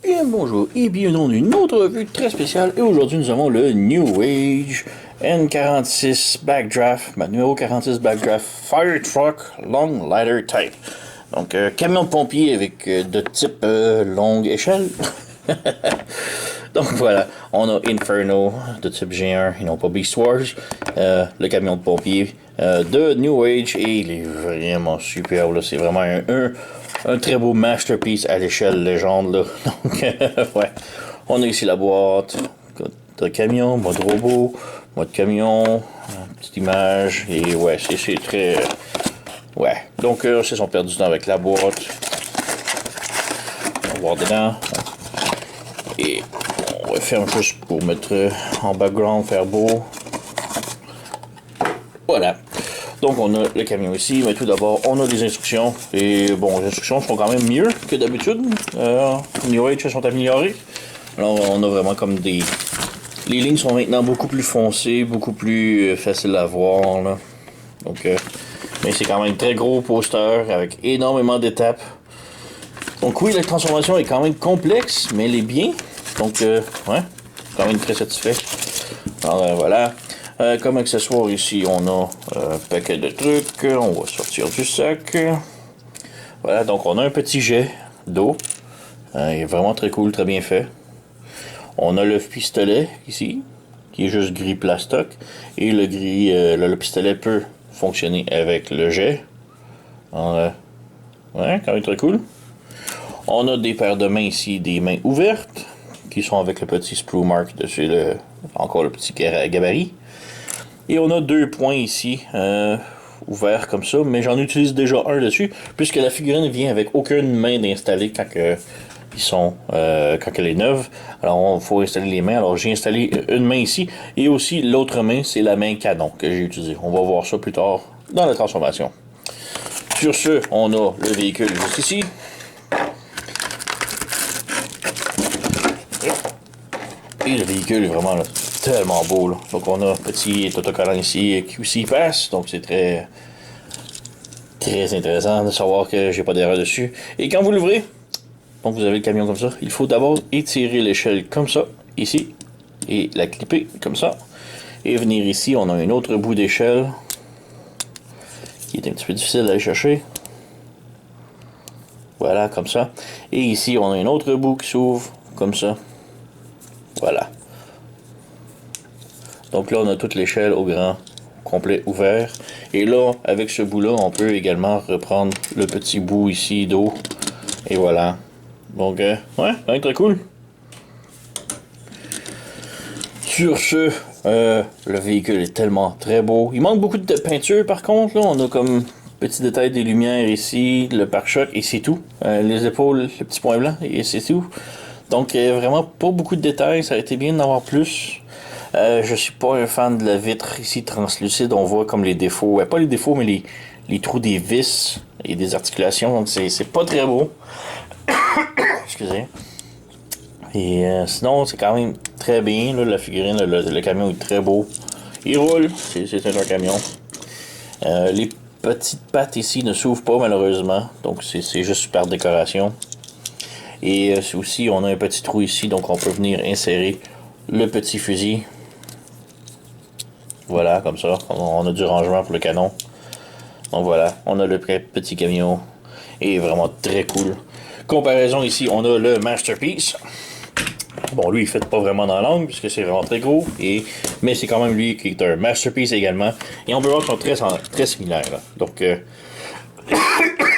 Bien bonjour et bienvenue dans une autre revue très spéciale. Et aujourd'hui nous avons le New Age N46 Backdraft, numéro 46 Backdraft Fire Truck Long Ladder Type. Donc camion de pompier avec de type longue échelle. Donc voilà, on a Inferno de type G1 et non pas Beast Wars, le camion de pompier de New Age, et il est vraiment superbe, c'est vraiment un très beau masterpiece à l'échelle légende, là. Donc ouais, on a ici la boîte de camion, mode robot, mode camion, petite image, et ouais, c'est très... ouais, donc c'est son perdre du temps avec la boîte. On va voir dedans. Et on referme juste pour mettre en background, faire beau. Voilà. Donc on a le camion ici, mais tout d'abord on a des instructions. Et bon, les instructions sont quand même mieux que d'habitude. New Age sont améliorées. Alors on a vraiment comme des... Les lignes sont maintenant beaucoup plus foncées, beaucoup plus faciles à voir, là. Donc, mais c'est quand même un très gros poster avec énormément d'étapes. Donc oui, la transformation est quand même complexe, mais elle est bien. Donc, ouais, quand même très satisfait. Alors, voilà. Comme accessoire ici, on a un paquet de trucs. On va sortir du sac. Voilà, donc on a un petit jet d'eau. Il est vraiment très cool, très bien fait. On a le pistolet ici, qui est juste gris plastoc. Et le pistolet peut fonctionner avec le jet. Alors, ouais, quand même très cool. On a des paires de mains ici, des mains ouvertes, qui sont avec le petit sprue mark dessus, encore le petit gabarit. Et on a deux points ici, ouverts comme ça, mais j'en utilise déjà un dessus, puisque la figurine vient avec aucune main d'installer quand elle est neuve. Alors il faut installer les mains. Alors j'ai installé une main ici, et aussi l'autre main, c'est la main canon que j'ai utilisée. On va voir ça plus tard dans la transformation. Sur ce, on a le véhicule juste ici. Et le véhicule est vraiment là, tellement beau, là. Donc on a un petit autocollant ici, QC Pass, donc c'est très intéressant de savoir que j'ai pas d'erreur dessus. Et quand vous l'ouvrez, donc vous avez le camion comme ça, il faut d'abord étirer l'échelle comme ça, ici, et la clipper comme ça. Et venir ici, on a un autre bout d'échelle qui est un petit peu difficile à aller chercher. Voilà, comme ça. Et ici, on a un autre bout qui s'ouvre comme ça. Voilà. Donc là, on a toute l'échelle au grand complet ouvert. Et là, avec ce bout-là, on peut également reprendre le petit bout ici d'eau. Et voilà. Donc, ouais, très cool. Sur ce, le véhicule est tellement très beau. Il manque beaucoup de peinture par contre. Là, on a comme petit détail des lumières ici, le pare-choc, et c'est tout. Les épaules, le petit point blanc, et c'est tout. Donc, vraiment pas beaucoup de détails. Ça a été bien d'en avoir plus. Je suis pas un fan de la vitre ici translucide. On voit comme les défauts. Pas les défauts, mais les trous des vis et des articulations. Donc, c'est pas très beau. Excusez. Et sinon, c'est quand même très bien. Là, la figurine, le camion est très beau. Il roule. C'est un camion. Les petites pattes ici ne s'ouvrent pas malheureusement. Donc, c'est juste par décoration. Et aussi, on a un petit trou ici. Donc, on peut venir insérer le petit fusil. Voilà, comme ça. On a du rangement pour le canon. Donc voilà, on a le petit camion. Et vraiment très cool. Comparaison ici, on a le Masterpiece. Bon, lui, il ne fait pas vraiment dans l'angle, puisque c'est vraiment très gros. Mais c'est quand même lui qui est un Masterpiece également. Et on peut voir qu'ils sont très similaires, là. Donc,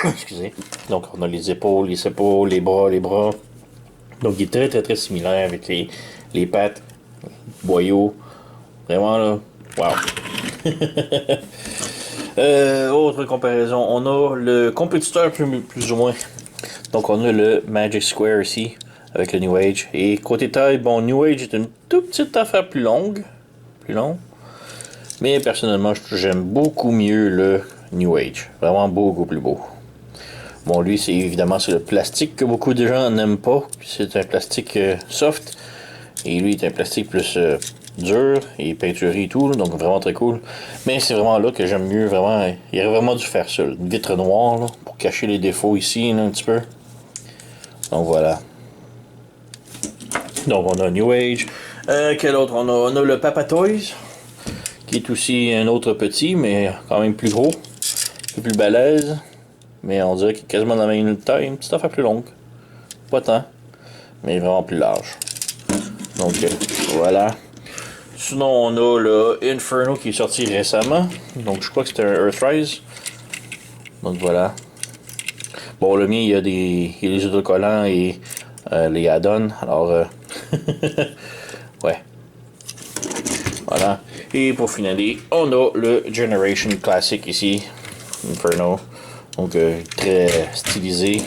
excusez. Donc, on a les épaules, les bras. Donc, il est très similaire avec les pattes, boyaux. Vraiment, là. Wow. Autre comparaison, on a le compétiteur plus ou moins. Donc on a le Magic Square ici, avec le New Age. Et côté taille, bon, New Age est une toute petite affaire plus long. Mais personnellement, j'aime beaucoup mieux le New Age. Vraiment beaucoup plus beau. Bon, lui, c'est le plastique que beaucoup de gens n'aiment pas. C'est un plastique soft. Et lui, c'est un plastique plus dur et peinturé et tout, donc vraiment très cool. Mais c'est vraiment là que j'aime mieux, vraiment. Il aurait vraiment dû faire ça, une vitre noire, là, pour cacher les défauts ici, là, un petit peu. Donc voilà. Donc on a New Age. Quel autre on a? On a le Papa Toys, qui est aussi un autre petit, mais quand même plus gros, un peu plus balèze. Mais on dirait qu'il est quasiment dans la même taille, une petite affaire plus longue. Pas tant, mais vraiment plus large. Donc voilà. Sinon on a le Inferno qui est sorti récemment. Donc je crois que c'était un Earthrise. Donc voilà. Bon, le mien, il y a les autocollants et les add-ons. Alors, ouais. Voilà. Et pour finir, on a le Generation Classic ici. Inferno. Donc, très stylisé.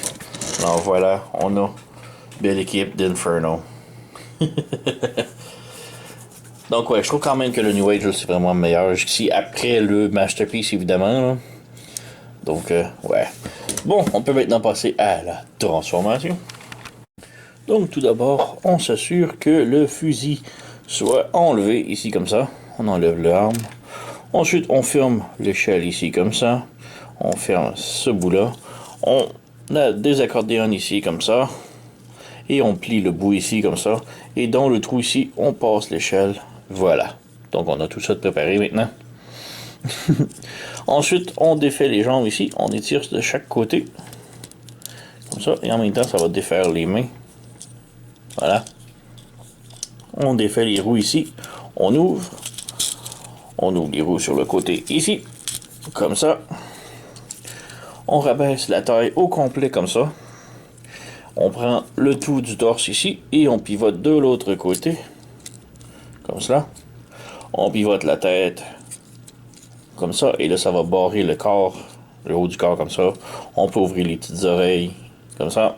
Alors, voilà. On a belle équipe d'Inferno. Donc, ouais, je trouve quand même que le New Age, c'est vraiment meilleur. Jusqu'ici, après le Masterpiece, évidemment. Là. Donc, ouais. Bon, on peut maintenant passer à la transformation. Donc, tout d'abord, on s'assure que le fusil soit enlevé ici comme ça. On enlève l'arme. Ensuite, on ferme l'échelle ici comme ça. On ferme ce bout-là. On a des accordéons ici comme ça. Et on plie le bout ici comme ça. Et dans le trou ici, on passe l'échelle. Voilà. Donc, on a tout ça de préparé maintenant. Ensuite, on défait les jambes ici. On étire de chaque côté. Comme ça. Et en même temps, ça va défaire les mains. Voilà. On défait les roues ici. On ouvre. On ouvre les roues sur le côté ici. Comme ça. On rabaisse la taille au complet comme ça. On prend le tout du torse ici. Et on pivote de l'autre côté. Comme ça. On pivote la tête. Comme ça. Et là, ça va barrer le corps. Le haut du corps comme ça. On peut ouvrir les petites oreilles. Comme ça.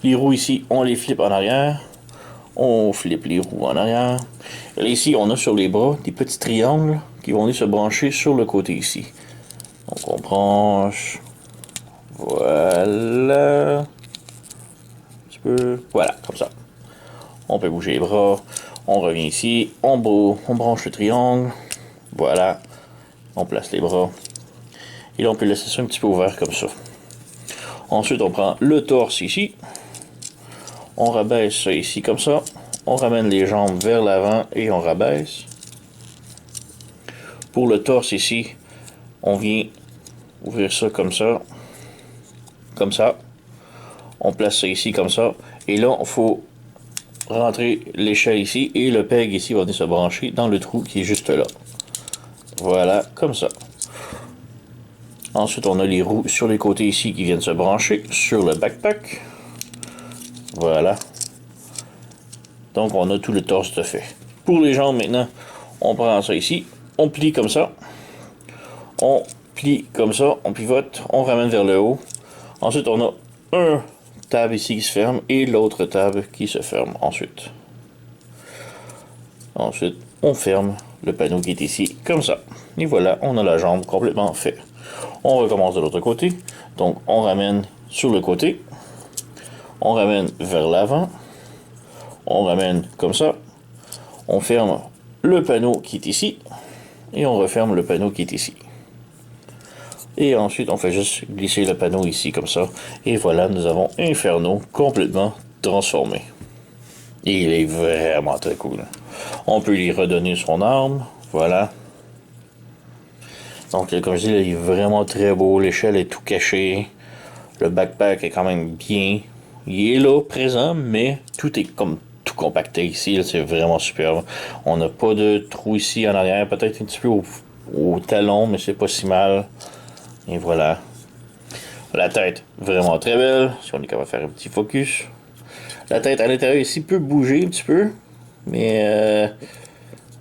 Les roues ici, on les flippe en arrière. On flippe les roues en arrière. Et là, ici, on a sur les bras des petits triangles qui vont aller se brancher sur le côté ici. Donc, on branche. Voilà. Un petit peu. Voilà, comme ça. On peut bouger les bras. On revient ici. On branche le triangle. Voilà. On place les bras. Et là, on peut laisser ça un petit peu ouvert comme ça. Ensuite, on prend le torse ici. On rabaisse ça ici comme ça. On ramène les jambes vers l'avant et on rabaisse. Pour le torse ici, on vient ouvrir ça comme ça. Comme ça. On place ça ici comme ça. Et là, il faut rentrer l'échelle ici et le peg ici va venir se brancher dans le trou qui est juste là. Voilà, comme ça. Ensuite, on a les roues sur les côtés ici qui viennent se brancher sur le backpack. Voilà. Donc, on a tout le torse de fait. Pour les jambes, maintenant, on prend ça ici. On plie comme ça. On plie comme ça. On pivote. On ramène vers le haut. Ensuite, on a un tab ici qui se ferme et l'autre tab qui se ferme ensuite. Ensuite, on ferme le panneau qui est ici, comme ça. Et voilà, on a la jambe complètement faite. On recommence de l'autre côté. Donc, on ramène sur le côté. On ramène vers l'avant. On ramène comme ça. On ferme le panneau qui est ici. Et on referme le panneau qui est ici. Et ensuite, on fait juste glisser le panneau ici comme ça. Et voilà, nous avons Inferno complètement transformé. Et il est vraiment très cool. On peut lui redonner son arme. Voilà. Donc, comme je dis, là, il est vraiment très beau. L'échelle est tout cachée. Le backpack est quand même bien. Il est là, présent, mais tout est comme tout compacté ici. C'est vraiment superbe. On n'a pas de trou ici en arrière. Peut-être un petit peu au talon, mais c'est pas si mal. Et voilà. La tête, vraiment très belle. Si on est capable de faire un petit focus. La tête à l'intérieur ici peut bouger un petit peu. Mais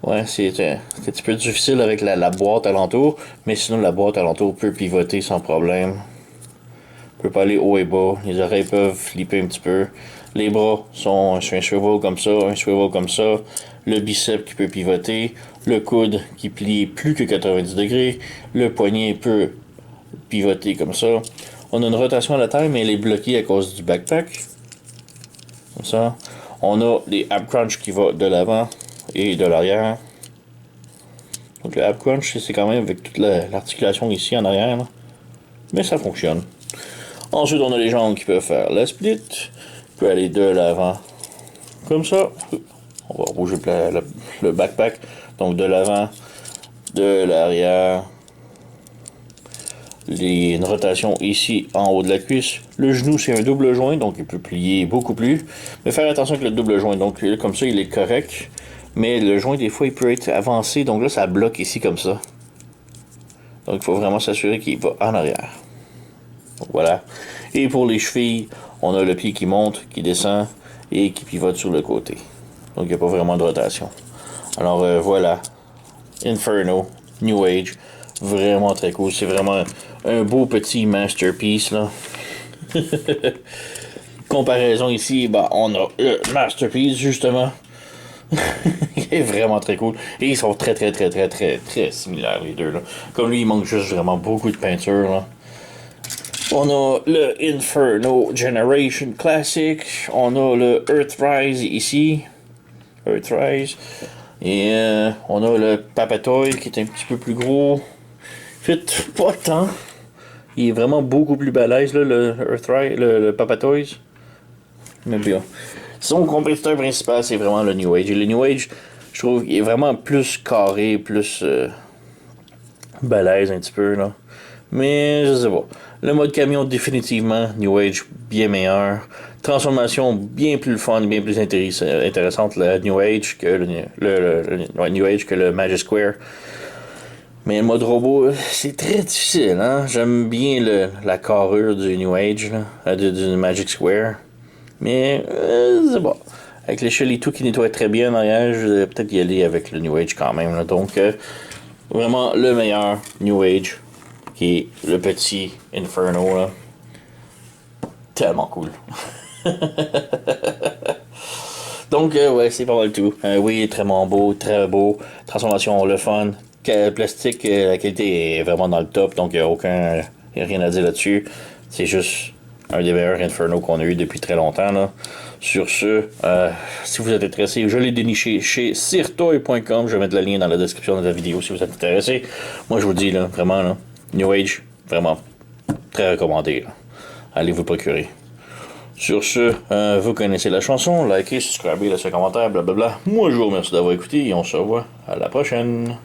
ouais, c'est un petit peu difficile avec la boîte alentour. Mais sinon, la boîte alentour peut pivoter sans problème. Peut pas aller haut et bas. Les oreilles peuvent flipper un petit peu. Les bras sont sur un swivel comme ça, un swivel comme ça. Le biceps qui peut pivoter. Le coude qui plie plus que 90 degrés. Le poignet peut pivoter comme ça. On a une rotation à la taille, mais elle est bloquée à cause du backpack. Comme ça. On a les ab crunch qui vont de l'avant et de l'arrière. Donc le ab crunch, c'est quand même avec toute l'articulation ici en arrière. Là. Mais ça fonctionne. Ensuite, on a les jambes qui peuvent faire la split. On peut aller de l'avant comme ça. On va bouger le backpack. Donc de l'avant, de l'arrière. Une rotation ici en haut de la cuisse. Le genou, c'est un double joint, donc il peut plier beaucoup plus. Mais faire attention avec le double joint. Donc comme ça, il est correct. Mais le joint, des fois, il peut être avancé. Donc là, ça bloque ici comme ça. Donc il faut vraiment s'assurer qu'il va en arrière. Donc, voilà. Et pour les chevilles, on a le pied qui monte, qui descend et qui pivote sur le côté. Donc il n'y a pas vraiment de rotation. Alors voilà. Inferno, New Age. Vraiment très cool. C'est vraiment un beau petit masterpiece, là. Comparaison ici, bah, on a le masterpiece, justement. Il est vraiment très cool. Et ils sont très similaires, les deux, là. Comme lui, il manque juste vraiment beaucoup de peinture, là. On a le Inferno Generation Classic. On a le Earthrise ici. Earthrise. Et on a le Papatoy qui est un petit peu plus gros. Fit pas tant. Il est vraiment beaucoup plus balèze, là, le Earthrise, le Papatoys. Mais bien. Son compétiteur principal, c'est vraiment le New Age. Et le New Age, je trouve qu'il est vraiment plus carré, plus balèze un petit peu, là. Mais je sais pas. Le mode camion, définitivement, New Age, bien meilleur. Transformation bien plus fun, bien plus intéressante, le New Age que le New Age que le Magic Square. Mais le mode robot, c'est très difficile, hein. J'aime bien la carrure du New Age, là, du Magic Square. Mais, c'est bon. Avec l'échelle et tout qui nettoie très bien en arrière, je vais peut-être y aller avec le New Age quand même, là. Donc, vraiment le meilleur New Age, qui est le petit Inferno, là. Tellement cool. Donc, ouais, c'est pas mal tout. Oui, très beau, très beau. Transformation, le fun. Plastique, la qualité est vraiment dans le top, donc il n'y a rien à dire là-dessus. C'est juste un des meilleurs Inferno qu'on a eu depuis très longtemps, là. Sur ce, si vous êtes intéressé, je l'ai déniché chez sirtoy.com. Je vais mettre le lien dans la description de la vidéo si vous êtes intéressé. Moi, je vous dis, là, vraiment, là, New Age, vraiment très recommandé, là. Allez vous procurer. Sur ce, vous connaissez la chanson. Likez, subscribez, laissez un commentaire, blablabla. Moi, je vous remercie d'avoir écouté et on se revoit à la prochaine.